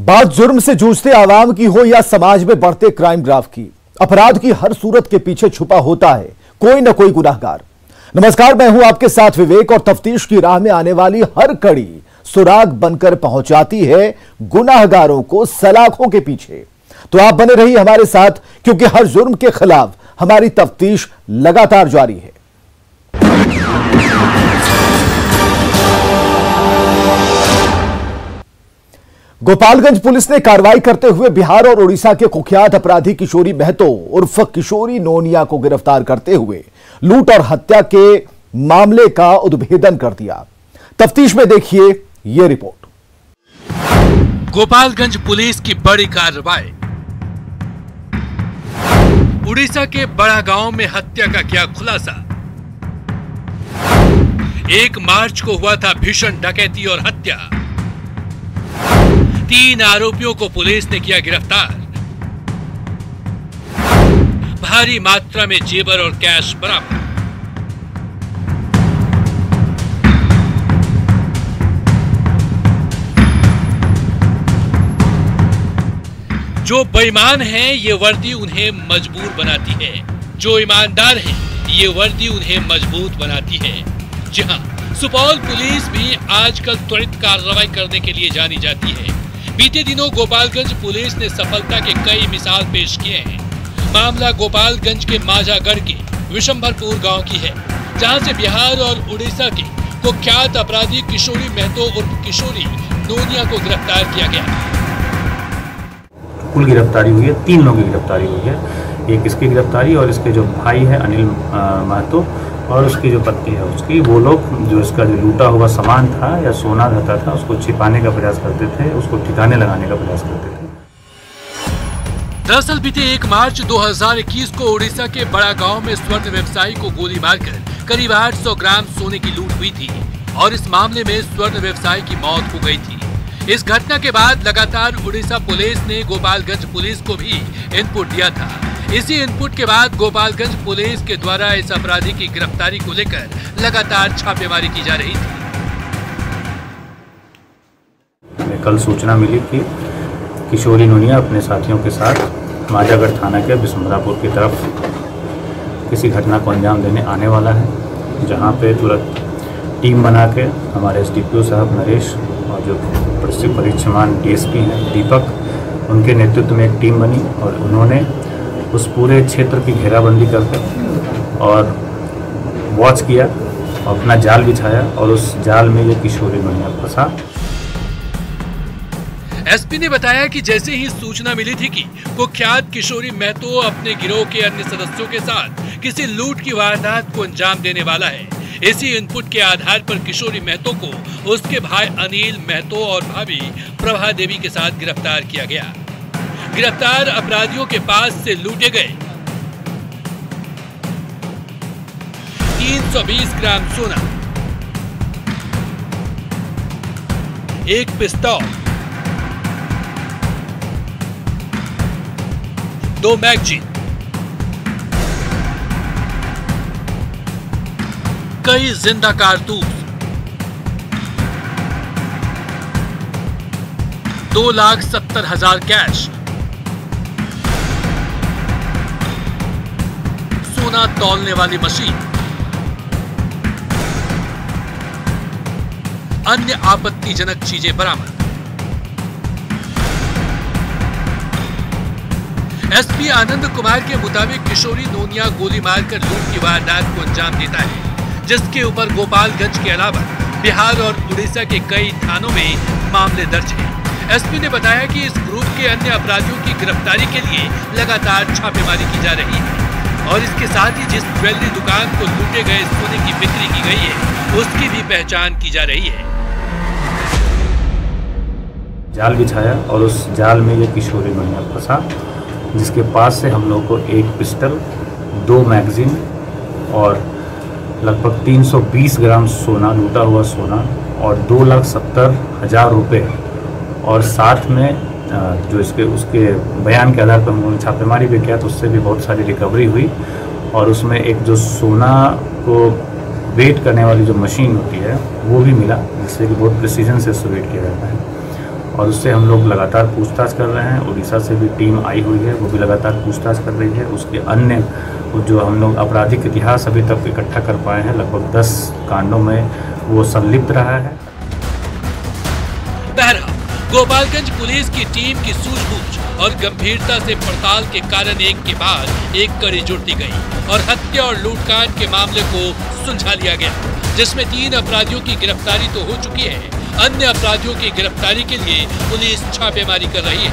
बात जुर्म से जूझते आवाम की हो या समाज में बढ़ते क्राइम ग्राफ की, अपराध की हर सूरत के पीछे छुपा होता है कोई ना कोई गुनाहगार। नमस्कार, मैं हूं आपके साथ विवेक और तफ्तीश की राह में आने वाली हर कड़ी सुराग बनकर पहुंचाती है गुनाहगारों को सलाखों के पीछे। तो आप बने रहिए हमारे साथ, क्योंकि हर जुर्म के खिलाफ हमारी तफ्तीश लगातार जारी है। गोपालगंज पुलिस ने कार्रवाई करते हुए बिहार और उड़ीसा के कुख्यात अपराधी किशोरी महतो उर्फ किशोरी नोनिया को गिरफ्तार करते हुए लूट और हत्या के मामले का उद्भेदन कर दिया। तफ्तीश में देखिए ये रिपोर्ट। गोपालगंज पुलिस की बड़ी कार्रवाई। उड़ीसा के बड़ा गांव में हत्या का किया खुलासा। 1 मार्च को हुआ था भीषण डकैती और हत्या। 3 आरोपियों को पुलिस ने किया गिरफ्तार। भारी मात्रा में जेवर और कैश बरामद। जो बेईमान हैं, ये वर्दी उन्हें मजबूर बनाती है। जो ईमानदार हैं, ये वर्दी उन्हें मजबूत बनाती है। जी हां, सुपौल पुलिस भी आजकल त्वरित कार्रवाई करने के लिए जानी जाती है। बीते दिनों गोपालगंज पुलिस ने सफलता के कई मिसाल पेश किए हैं। मामला गोपालगंज के माझागढ़ के विशंभरपुर गांव की है, जहां से बिहार और उड़ीसा के कुख्यात अपराधी किशोरी महतो उर्फ किशोरी नोनिया को गिरफ्तार किया गया। कुल गिरफ्तारी हुई है, 3 लोगों की गिरफ्तारी हुई है। एक इसकी गिरफ्तारी और इसके जो भाई है अनिल महतो और उसकी जो पत्नी है उसकी, वो लोग जो इसका जो लूटा हुआ सामान था या सोना रहता था उसको छिपाने का प्रयास करते थे, उसको ठिकाने लगाने का प्रयास करते थे। दरअसल बीते 1 मार्च 2021 को उड़ीसा के बड़ा गांव में स्वर्ण व्यवसायी को गोली मारकर करीब 800 ग्राम सोने की लूट हुई थी और इस मामले में स्वर्ण व्यवसायी की मौत हो गई थी। इस घटना के बाद लगातार उड़ीसा पुलिस ने गोपालगंज पुलिस को भी इनपुट दिया था। इसी इनपुट के बाद गोपालगंज पुलिस के द्वारा इस अपराधी की गिरफ्तारी को लेकर लगातार छापेमारी की जा रही थी। हमें कल सूचना मिली कि किशोरी नोनिया अपने साथियों के साथ माझागढ़ थाना के विशंभरपुर की तरफ किसी घटना को अंजाम देने आने वाला है, जहां पे तुरंत टीम बना के हमारे SDPO साहब नरेश और जो परिक्षमान DSP हैं दीपक, उनके नेतृत्व में एक टीम बनी और उन्होंने उस पूरे क्षेत्र की घेराबंदी करके और वॉच किया, अपना जाल बिछाया और उस जाल में ये किशोरी नोनिया फंसा। SP ने बताया कि जैसे ही सूचना मिली थी कि कुख्यात किशोरी महतो अपने गिरोह के अन्य सदस्यों के साथ किसी लूट की वारदात को अंजाम देने वाला है, इसी इनपुट के आधार पर किशोरी महतो को उसके भाई अनिल महतो और भाभी प्रभा देवी के साथ गिरफ्तार किया गया। गिरफ्तार अपराधियों के पास से लूटे गए 320 ग्राम सोना, 1 पिस्तौल, 2 मैगजीन, कई जिंदा कारतूस, 2,70,000 कैश, सोना तौलने वाली मशीन, अन्य आपत्तिजनक चीजें बरामद। SP आनंद कुमार के मुताबिक किशोरी नोनिया गोली मारकर लूट की वारदात को अंजाम देता है, जिसके ऊपर गोपालगंज के अलावा बिहार और उड़ीसा के कई थानों में मामले दर्ज हैं। SP ने बताया कि इस ग्रुप के अन्य अपराधियों की गिरफ्तारी के लिए लगातार छापेमारी की जा रही है और इसके साथ ही जिस ज्वेलरी दुकान को लूटे गए सोने की बिक्री की गई है उसकी भी पहचान की जा रही है। जाल बिछाया और उस जाल में ये किशोरी नोनिया फंसा, जिसके पास से हम लोग को 1 पिस्टल, 2 मैगजीन और लगभग 320 ग्राम सोना, लूटा हुआ सोना और 2,70,000 रुपये और साथ में जो उसके बयान के आधार पर हम लोगों ने छापेमारी भी किया तो उससे भी बहुत सारी रिकवरी हुई और उसमें एक जो सोना को वेट करने वाली जो मशीन होती है वो भी मिला, जिससे कि बहुत प्रिसीजन से उससे वेट किया जाता है। और उससे हम लोग लगातार पूछताछ कर रहे हैं। उड़ीसा से भी टीम आई हुई है, वो भी लगातार पूछताछ कर रही है। उसके अन्य जो हम लोग आपराधिक इतिहास अभी तक इकट्ठा कर पाए हैं, लगभग 10 कांडों में वो संलिप्त रहा है। बहरहाल गोपालगंज पुलिस की टीम की सूझबूझ और गंभीरता से पड़ताल के कारण एक के बाद एक कड़ी जुड़ती गई और हत्या और लूटकांड के मामले को सुलझा लिया गया, जिसमें 3 अपराधियों की गिरफ्तारी तो हो चुकी है। अन्य अपराधियों की गिरफ्तारी के लिए पुलिस छापेमारी कर रही है।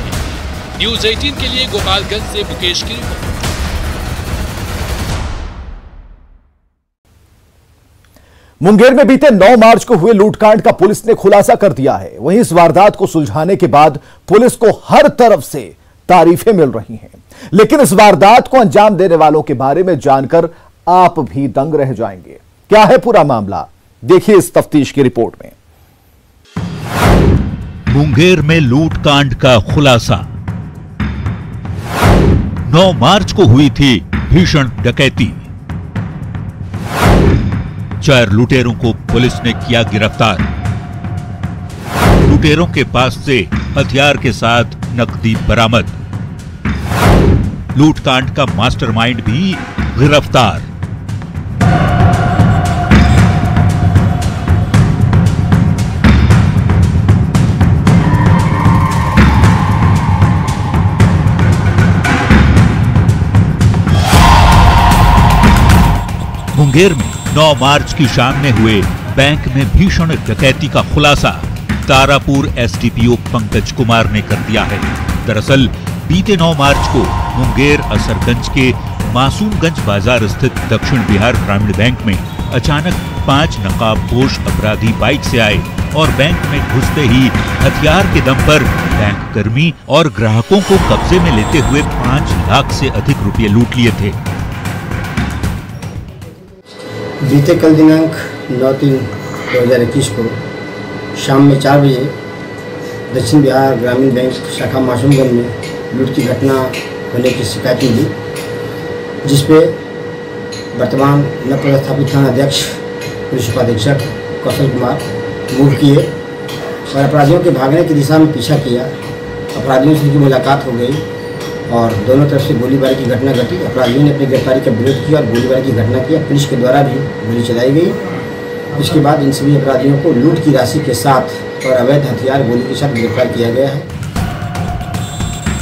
न्यूज़ 18 के लिए गोपालगंज से मुकेश की रिपोर्ट। मुंगेर में बीते 9 मार्च को हुए लूटकांड का पुलिस ने खुलासा कर दिया है। वहीं इस वारदात को सुलझाने के बाद पुलिस को हर तरफ से तारीफें मिल रही हैं, लेकिन इस वारदात को अंजाम देने वालों के बारे में जानकर आप भी दंग रह जाएंगे। क्या है पूरा मामला, देखिए इस तफ्तीश की रिपोर्ट में। मुंगेर में लूटकांड का खुलासा। 9 मार्च को हुई थी भीषण डकैती। 4 लुटेरों को पुलिस ने किया गिरफ्तार। लुटेरों के पास से हथियार के साथ नकदी बरामद। लूटकांड का मास्टरमाइंड भी गिरफ्तार। मुंगेर में 9 मार्च की शाम में हुए बैंक में भीषण डकैती का खुलासा तारापुर एसडीपीओ पंकज कुमार ने कर दिया है। दरअसल बीते 9 मार्च को मुंगेर असरगंज के मासूमगंज बाजार स्थित दक्षिण बिहार ग्रामीण बैंक में अचानक 5 नकाबपोश अपराधी बाइक से आए और बैंक में घुसते ही हथियार के दम पर बैंक कर्मी और ग्राहकों को कब्जे में लेते हुए 5 लाख से अधिक रुपए लूट लिए थे। बीते कल दिनांक 9/3/2021 को शाम में 4 बजे दक्षिण बिहार ग्रामीण बैंक शाखा मासूमगंज में लूट की घटना होने की शिकायत मिली, जिसपे वर्तमान नवपदस्थापित थाना अध्यक्ष पुलिस उपाधीक्षक कौशल कुमार मूव किए और अपराधियों के भागने की दिशा में पीछा किया। अपराधियों से उनकी मुलाकात हो गई और दोनों तरफ से गोलीबारी की घटना घटी। अपराधियों ने अपनी गिरफ्तारी का विरोध किया और गोलीबारी की घटना किया। पुलिस के द्वारा भी गोली चलाई गई। इसके बाद इन सभी अपराधियों को लूट की राशि के साथ और अवैध हथियार गोली के साथ गिरफ्तार किया गया है।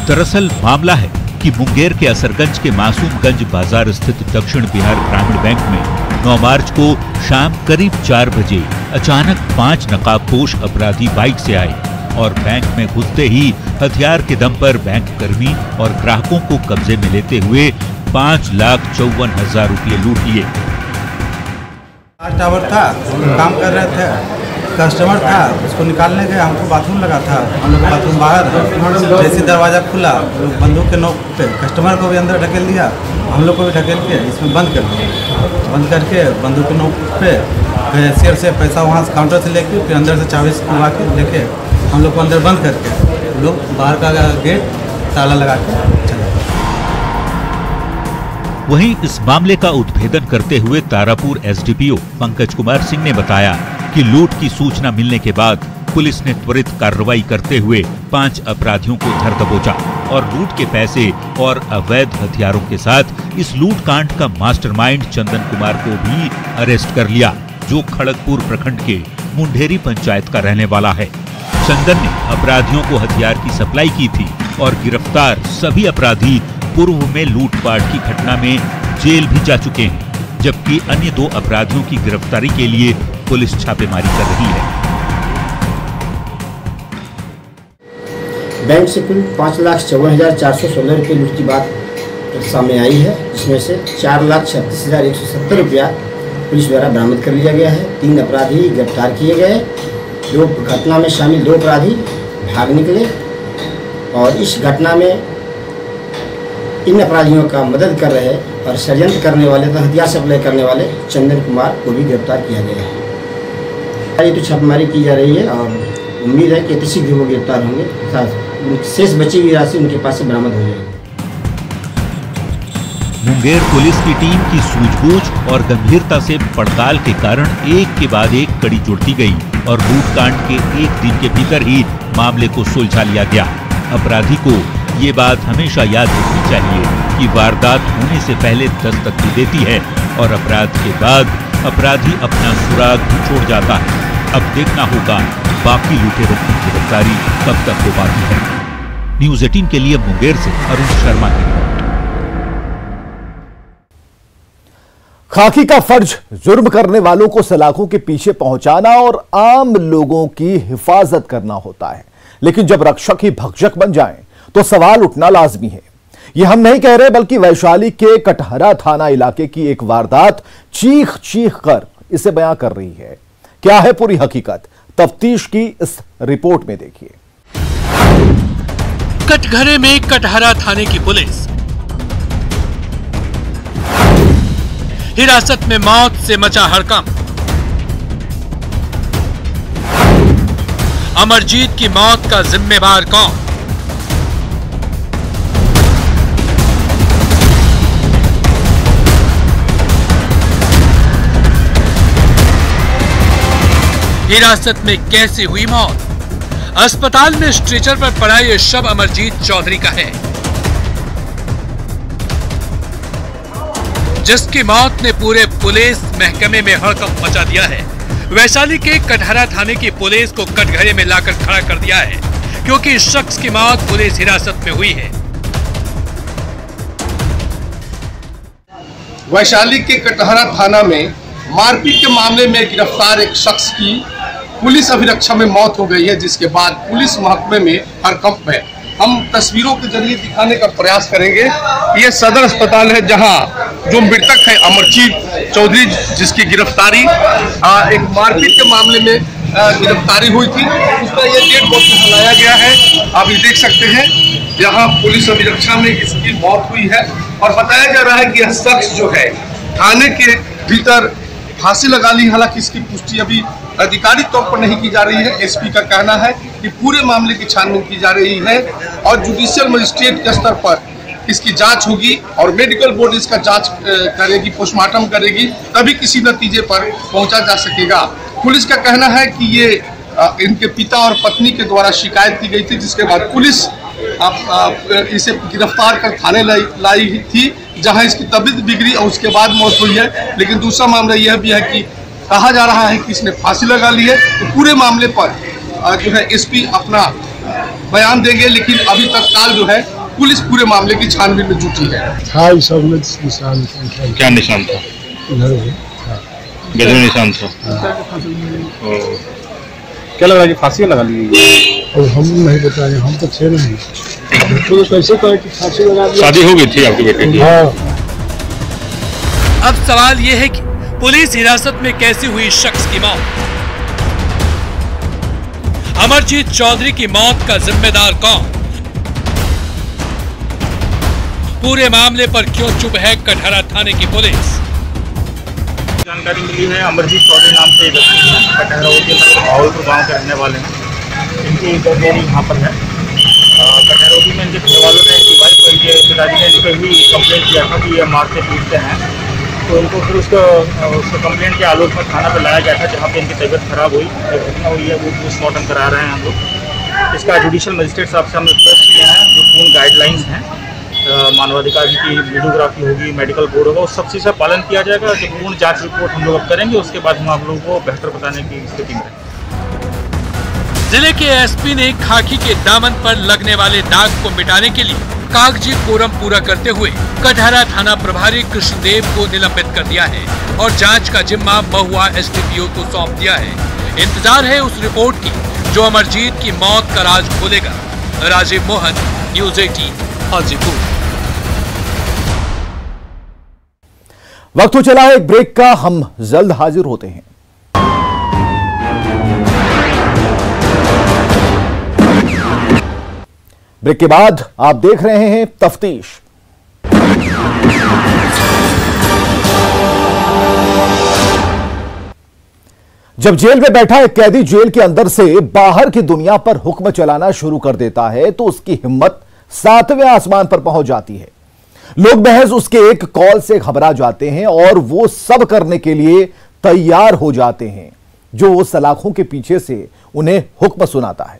दरअसल मामला है कि मुंगेर के असरगंज के मासूमगंज बाजार स्थित दक्षिण बिहार ग्रामीण बैंक में 9 मार्च को शाम करीब 4 बजे अचानक 5 नकाबपोश अपराधी बाइक से आए और बैंक में घुसते ही हथियार के दम पर बैंक कर्मी और ग्राहकों को कब्जे में लेते हुए 5,54,000 रुपये लूट लिए। टावर था, काम कर रहे थे, कस्टमर था, उसको निकालने गए, हमको बाथरूम लगा था, हम लोग बाथरूम बाहर जैसे दरवाज़ा खुला, बंदूक के नोक पे कस्टमर को भी अंदर ढकेल दिया, हम लोग को भी ढकेल के इसमें बंद कर दिया। बंद करके बंदूक के नोक पे कैशियर से पैसा वहाँ से काउंटर से लेके फिर अंदर से चाबी खुलवा के लेके हम लोग को अंदर बंद करके लोग बाहर का गेट ताला लगा के चले। वहीं इस मामले का उद्भेदन करते हुए तारापुर एसडीपीओ पंकज कुमार सिंह ने बताया कि लूट की सूचना मिलने के बाद पुलिस ने त्वरित कार्रवाई करते हुए 5 अपराधियों को धर दबोचा और लूट के पैसे और अवैध हथियारों के साथ इस लूट कांड का मास्टरमाइंड चंदन कुमार को भी अरेस्ट कर लिया, जो खड़गपुर प्रखंड के मुंडेरी पंचायत का रहने वाला है। चंदन ने अपराधियों को हथियार की सप्लाई की थी और गिरफ्तार सभी अपराधी पूर्व में लूटपाट की घटना में जेल भी जा चुके हैं, जबकि अन्य 2 अपराधियों की गिरफ्तारी के लिए पुलिस छापेमारी कर रही है। बैंक से कुल 5,54,416 रुपये लूट की बात सामने आई है, जिसमें से 4,36,170 रुपया पुलिस द्वारा बरामद कर लिया गया है। 3 अपराधी गिरफ्तार किए गए। 2 घटना में शामिल 2 अपराधी भाग निकले और इस घटना में इन अपराधियों का मदद कर रहे और षड्यंत्र करने वाले तो हथियार सप्लाई करने वाले चंदन कुमार को भी गिरफ्तार किया गया है। ये तो छापेमारी की जा रही है और उम्मीद है कि अति शीघ्र वो गिरफ्तार होंगे। शेष बची हुई राशि उनके पास से बरामद हो जाएगी। मुंगेर पुलिस की टीम की सूझबूझ और गंभीरता से पड़ताल के कारण एक के बाद एक कड़ी जुड़ती गई और लूटकांड के एक दिन के भीतर ही मामले को सुलझा लिया गया। अपराधी को ये बात हमेशा याद रखनी चाहिए कि वारदात होने से पहले दस्तक भी देती है और अपराध के बाद अपराधी अपना सुराग भी छोड़ जाता है। अब देखना होगा बाकी लुटेरों की गिरफ्तारी कब तक हो पाती है। न्यूज़ 18 के लिए मुंगेर से अरुण शर्मा की रिपोर्ट। खाकी का फर्ज जुर्म करने वालों को सलाखों के पीछे पहुंचाना और आम लोगों की हिफाजत करना होता है, लेकिन जब रक्षक ही भक्षक बन जाएं तो सवाल उठना लाजमी है। यह हम नहीं कह रहे, बल्कि वैशाली के कटहरा थाना इलाके की एक वारदात चीख चीख कर इसे बयां कर रही है। क्या है पूरी हकीकत, तफ्तीश की इस रिपोर्ट में देखिए। कटघरे में कटहरा थाने की पुलिस हिरासत में मौत से मचा हड़कंप। अमरजीत की मौत का जिम्मेवार कौन? हिरासत में कैसे हुई मौत? अस्पताल में स्ट्रेचर पर पड़ा यह शव अमरजीत चौधरी का है, जिसकी मौत ने पूरे पुलिस महकमे में हड़कंप मचा दिया है। वैशाली के कटहरा थाने की पुलिस को कटघरे में लाकर खड़ा कर दिया है, क्योंकि इस शख्स की मौत पुलिस हिरासत में हुई है। वैशाली के कटहरा थाना में मारपीट के मामले में गिरफ्तार एक शख्स की पुलिस अभिरक्षा में मौत हो गई है, जिसके बाद पुलिस महकमे में हड़कंप है। हम तस्वीरों के जरिए दिखाने का प्रयास करेंगे। ये सदर अस्पताल है, जहां जो मृतक है अमरजीत चौधरी, जिसकी गिरफ्तारी एक मारपीट के मामले में गिरफ्तारी हुई थी, उसका ये डेड बॉडी लाया गया है। आप ये देख सकते हैं, यहाँ पुलिस अभिरक्षा में इसकी मौत हुई है और बताया जा रहा है कि यह शख्स जो है थाने के भीतर फांसी लगा ली। हालांकि इसकी पुष्टि अभी आधिकारिक तौर पर नहीं की जा रही है। एसपी का कहना है कि पूरे मामले की छानबीन की जा रही है और जुडिशियल मजिस्ट्रेट के स्तर पर इसकी जांच होगी और मेडिकल बोर्ड इसका जांच करेगी, पोस्टमार्टम करेगी, तभी किसी नतीजे पर पहुंचा जा सकेगा। पुलिस का कहना है कि ये इनके पिता और पत्नी के द्वारा शिकायत की गई थी, जिसके बाद पुलिस इसे गिरफ्तार कर थाने लाई थी, जहां इसकी तबीयत बिगड़ी और उसके बाद मौत हुई है। लेकिन दूसरा मामला यह भी है कि कहा जा रहा है कि इसने फांसी लगा ली है। तो पूरे मामले पर जो है एसपी अपना बयान देंगे, लेकिन अभी तत्काल जो है पुलिस पूरे मामले की छानबीन में जुटी है। हाँ, इस सब में निशान था। क्या निशान था? गले निशान था। क्या लग रहा है कि फांसी लगा ली? और हम नहीं बताएंगे, हम तो थे नहीं, तो कैसे कहे कि फांसी लगा ली? शादी हो गई थी आपके बेटे की? हाँ। अब सवाल यह है कि पुलिस हिरासत में कैसे हुई शख्स की मौत? अमरजीत चौधरी की मौत का जिम्मेदार कौन? पूरे मामले पर क्यों चुप है कटहरा थाने की पुलिस? जानकारी मिली है, अमरजीत चौधरी नाम से कटहरा भावलपुर गाँव के रहने वाले हैं। इनकी डेड यहाँ पर है कटहरोटी में। इनके घर वालों ने, इनकी वाइफ और इनके पिताजी ने इस पर ही कंप्लेंट किया था कि ये मार से पीटते हैं, तो उनको फिर उसको कंप्लेंट के आलोक में थाना पर लाया गया था, जहाँ पे इनकी तबीयत खराब हुई। जो घटना हुई है वो पोस्टमार्टम करा रहे हैं हम लोग। इसका जुडिशियल मजिस्ट्रेट साहब से हम रिक्वेस्ट किए हैं, जो पूर्ण गाइडलाइंस हैं मानवाधिकार की वीडियोग्राफी होगी, मेडिकल बोर्ड होगा, उस सब चीज़ का पालन किया जाएगा। जो पूर्ण जांच रिपोर्ट हम लोग अब करेंगे, उसके बाद हम आप लोगों को बेहतर बताने की स्थिति में रहेंगे। जिले के एसपी ने खाकी के दामन पर लगने वाले दाग को मिटाने के लिए कागजी फोरम पूरा करते हुए कटहरा थाना प्रभारी कृष्णदेव को निलंबित कर दिया है और जांच का जिम्मा महुआ एसडीपीओ को सौंप दिया है। इंतजार है उस रिपोर्ट की जो अमरजीत की मौत का राज खोलेगा। राजीव मोहन, न्यूज़ 18, हाजीपुर। वक्त हो चला है एक ब्रेक का, हम जल्द हाजिर होते हैं। ब्रेक के बाद आप देख रहे हैं तफ्तीश। जब जेल में बैठा एक कैदी जेल के अंदर से बाहर की दुनिया पर हुक्म चलाना शुरू कर देता है तो उसकी हिम्मत 7वें आसमान पर पहुंच जाती है। लोग महज उसके एक कॉल से घबरा जाते हैं और वो सब करने के लिए तैयार हो जाते हैं जो वो सलाखों के पीछे से उन्हें हुक्म सुनाता है।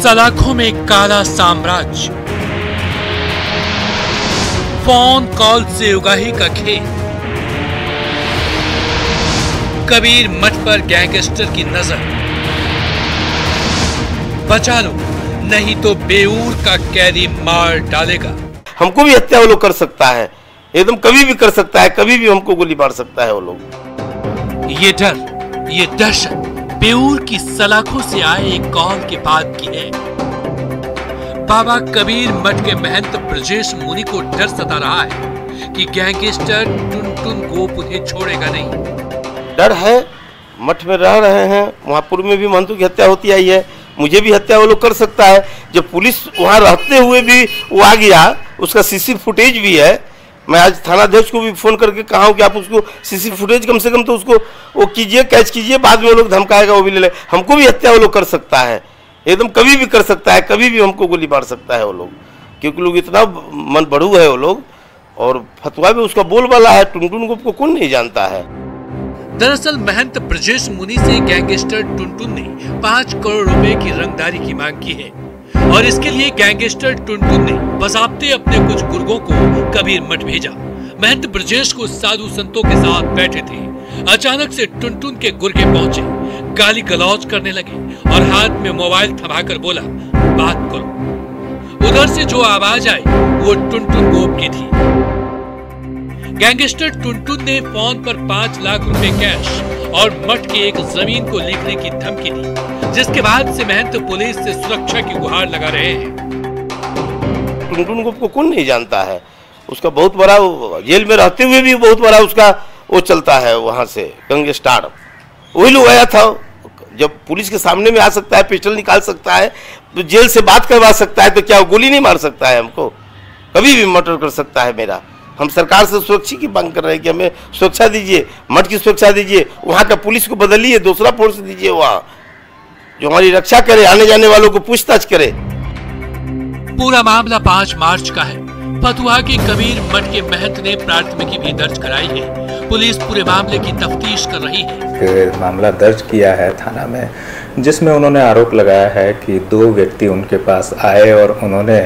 सलाखों में काला साम्राज्य, फोन कॉल से उगाही का खेल, कबीर मठ पर गैंगस्टर की नजर, बचा लो नहीं तो बेऊर का कैदी मार डालेगा। हमको भी हत्या वो लोग कर सकता है, एकदम कभी भी कर सकता है, कभी भी हमको गोली मार सकता है वो लोग। ये डर, ये दहशत बेऊर की सलाखों से आए एक कॉल के बाद की है। बाबा कबीर मठ के महंत ब्रजेश मुनि को डर सता रहा है कि गैंगस्टर टुनटुन गोप उन्हें छोड़ेगा नहीं। डर है, मठ में रह रहे हैं, वहां पूर्व में भी महंतों की हत्या होती आई है, मुझे भी हत्या वो लोग कर सकता है। जब पुलिस वहां रहते हुए भी वो आ गया, उसका सीसी फुटेज भी है। मैं आज थानाध्यक्ष को भी फोन करके कहा हूं कि आप उसको सीसी फुटेज कम से कम तो उसको वो कीजिए, कैच कीजिए, बाद में वो लोग धमकाएगा वो भी ले ले। हमको भी हत्या वो लोग कर सकता है, एकदम कभी भी कर सकता है, कभी भी हमको गोली मार सकता है वो लोग, क्योंकि लोग इतना मन बढ़ू है वो लोग। और फतवा में उसका बोलबाला है, टुनटुन गोप को कौन नहीं जानता है। दरअसल महंत ब्रजेश मुनि से गैंगस्टर टुनटुन ने 5 करोड़ रुपए की रंगदारी की मांग की है और इसके लिए गैंगस्टर टुनटुन ने बसाप्ते अपने कुछ गुर्गों को कबीर मठ भेजा। महंत ब्रजेश को साधु संतों के साथ बैठे थे, अचानक से टुनटुन के गुर्गे पहुंचे, गाली गलौज करने लगे और हाथ में मोबाइल थमाकर बोला, बात करो। उधर से जो आवाज आई वो टुनटुन गोप की थी। गैंगस्टर टुनटुन ने फोन पर 5 लाख रुपए कैश और मठ के एक जमीन को लिखने की धमकी दी, जिसके बाद से महंत पुलिस से सुरक्षा की गुहार लगा रहे हैं। टुनटुन गोप को कौन नहीं जानता है, उसका बहुत बड़ा, जेल में रहते हुए भी बहुत बड़ा उसका वो चलता है, वहां से गैंगस्टर वही लोग आया था। जब पुलिस के सामने में आ सकता है, पिस्टल निकाल सकता है, तो जेल से बात करवा सकता है, तो क्या गोली नहीं मार सकता है हमको? कभी भी मर्डर कर सकता है मेरा। हम सरकार से सुरक्षा की मांग कर रहे हैं कि हमें सुरक्षा दीजिए, मठ की सुरक्षा दीजिए, वहाँ का पुलिस को बदलिए, दूसरा फोर्स दीजिए वहाँ जो हमारी रक्षा करे, आने जाने वालों को पूछताछ करे। पूरा मामला 5 मार्च का है। फतुहा के कबीर मठ के महंत ने प्राथमिकी भी दर्ज कराई है। पुलिस पूरे मामले की तफ्तीश कर रही है। मामला दर्ज किया है थाना में, जिसमें उन्होंने आरोप लगाया है कि 2 व्यक्ति उनके पास आए और उन्होंने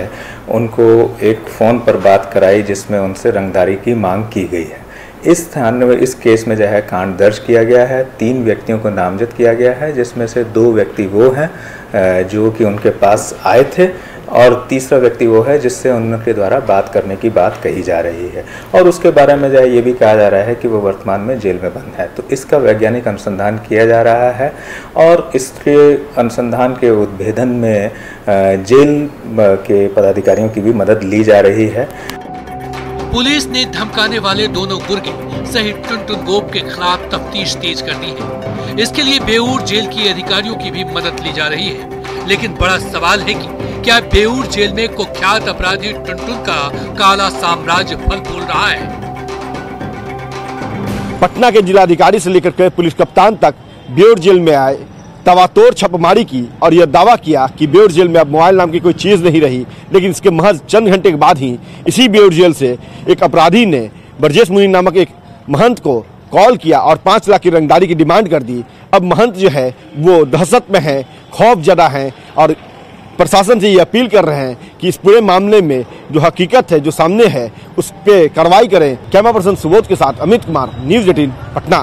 उनको एक फ़ोन पर बात कराई जिसमें उनसे रंगदारी की मांग की गई है। इस केस में जो है कांड दर्ज किया गया है। 3 व्यक्तियों को नामजद किया गया है, जिसमें से 2 व्यक्ति वो हैं जो कि उनके पास आए थे और तीसरा व्यक्ति वो है जिससे उनके द्वारा बात करने की बात कही जा रही है और उसके बारे में जो है ये भी कहा जा रहा है कि वो वर्तमान में जेल में बंद है। तो इसका वैज्ञानिक अनुसंधान किया जा रहा है और इसके अनुसंधान के उद्भेदन में जेल के पदाधिकारियों की भी मदद ली जा रही है। पुलिस ने धमकाने वाले दोनों गुर्गे सहित टुनटुन गोप के खिलाफ तफ्तीश तेज कर दी है। इसके लिए बेऊर जेल के अधिकारियों की भी मदद ली जा रही है। लेकिन बड़ा सवाल है कि क्या बेऊर जेल में कुख्यात अपराधी टुनटुन का काला साम्राज्य फल फूल रहा है? पटना के जिलाधिकारी से लेकर के पुलिस कप्तान तक बेऊर जेल में आए, तवातोड़ छापेमारी की और यह दावा किया कि बेऊर जेल में अब मोबाइल नाम की कोई चीज नहीं रही। लेकिन इसके महज चंद घंटे के बाद ही इसी बेऊर जेल से एक अपराधी ने ब्रजेश मुनि नामक एक महंत को कॉल किया और 5 लाख की रंगदारी की डिमांड कर दी। अब महंत जो है वो दहशत में है, खौफ ज़दा है और प्रशासन से ये अपील कर रहे हैं कि इस पूरे मामले में जो हकीकत है, जो सामने है, उस पर कार्रवाई करें। कैमरा पर्सन सुबोध के साथ अमित कुमार, न्यूज़ 18 पटना।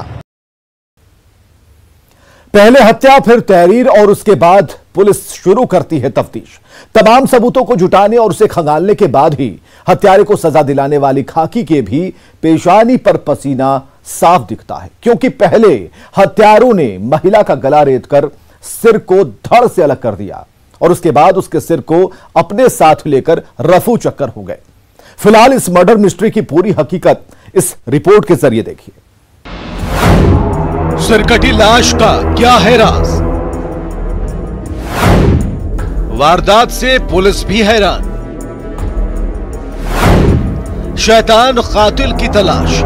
पहले हत्या, फिर तहरीर और उसके बाद पुलिस शुरू करती है तफ्तीश। तमाम सबूतों को जुटाने और उसे खंगालने के बाद ही हत्यारे को सजा दिलाने वाली खाकी के भी पेशानी पर पसीना साफ दिखता है, क्योंकि पहले हत्यारों ने महिला का गला रेतकर सिर को धड़ से अलग कर दिया और उसके बाद उसके सिर को अपने साथ लेकर रफू चक्कर हो गए। फिलहाल इस मर्डर मिस्ट्री की पूरी हकीकत इस रिपोर्ट के जरिए देखिए। सिरकटी लाश का क्या है राज? वारदात से पुलिस भी हैरान। शैतान कातिल की तलाश।